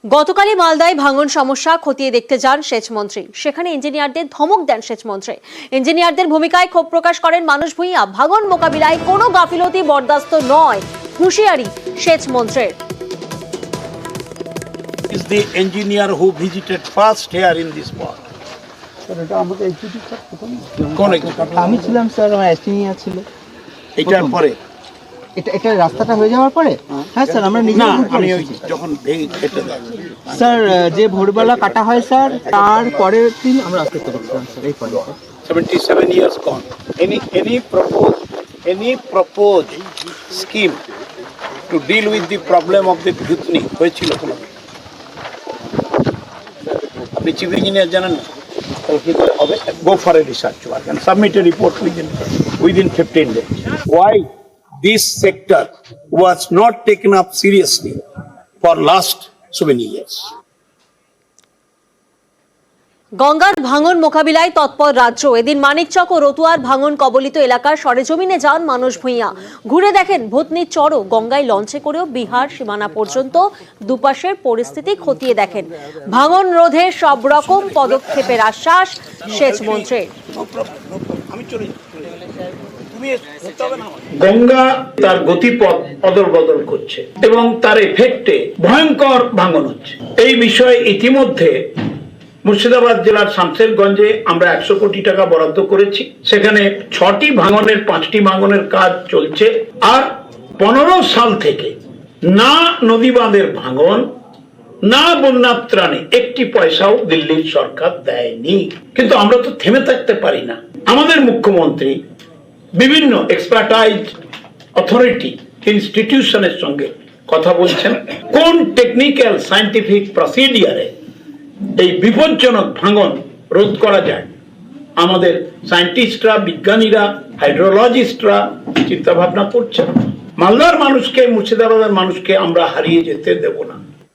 গতকালই মালদায় ভাঙন সমস্যা খতিয়ে দেখতে যান সেচমন্ত্রী। সেখানে ইঞ্জিনিয়ারদের ধমক দেন সেচমন্ত্রী। ইঞ্জিনিয়ারদের ভূমিকায় ক্ষোভ প্রকাশ করেন মানস ভূঁইয়া। ভাঙন মোকাবিলায় কোনো গাফিলতি বরদাস্ত নয়, হুঁশিয়ারি সেচমন্ত্রীর। Is the engineer who visited first here in this spot? কোন executive? আমি ছিলাম স্যার, আমার এস্টিনিয়া ছিল। এটার পরে এটা রাস্তাটা হয়ে যাওয়ার পরে হ্যাঁ স্যার, আমরা নিজে না, আমি ওই যখন ভেঙে কেটে দেয় স্যার যে ভোরবেলা কাটা হয় স্যার, তার পরের দিন আমরা আসতে পেরেছিলাম স্যার। এই পরে 77 years gone. Any proposed scheme to deal with the problem of the Bhutni হয়েছিল কোনো? আপনি চিফ ইঞ্জিনিয়ার জানেন না? তাহলে কি করে হবে? Go for a research work and submit a report within 15 days. Why this sector was not taken up seriously for last so many years? গঙ্গার ভাঙন মোকাবিলায় তৎপর রাজ্য। এদিন মানিকচক ও রতুয়ার ভাঙন কবলিত এলাকার সরেজমিনে যান মানস ভূঁইয়া। ঘুরে দেখেন ভূতনির চরও। গঙ্গায় লঞ্চে করেও বিহার সীমানা পর্যন্ত দুপাশের পরিস্থিতি খতিয়ে দেখেন। ভাঙন রোধে সব রকম পদক্ষেপের আশ্বাস সেচমন্ত্রীর। গঙ্গা তার গতিপথ অদল বদল করছে এবং তার এফেক্টে ভয়ঙ্কর ভাঙন হচ্ছে। এই বিষয়ে ইতিমধ্যে মুর্শিদাবাদ জেলার শামশেরগঞ্জে আমরা 100 কোটি টাকা বরাদ্দ করেছি। সেখানে 6টি ভাঙনের 5টি ভাঙনের কাজ চলছে। আর 15 সাল থেকে না নদী বাঁধের ভাঙন, না বন্যার ত্রাণে একটি পয়সাও দিল্লির সরকার দেয়নি। কিন্তু আমরা তো থেমে থাকতে পারি না। আমাদের মুখ্যমন্ত্রী বিভিন্ন এক্সপার্টাইজ অথরিটি ইনস্টিটিউশনের সঙ্গে কথা বলছেন, কোন টেকনিক্যাল সায়েন্টিফিক প্রসিডিয়ারে এই বিপজ্জনক ভাঙন রোধ করা যায়। আমাদের সায়েন্টিস্টরা, বিজ্ঞানীরা, হাইড্রোলজিস্টরা চিন্তা ভাবনা করছেন। মালদার মানুষকে, মুর্শিদাবাদের মানুষকে আমরা হারিয়ে যেতে দেব না।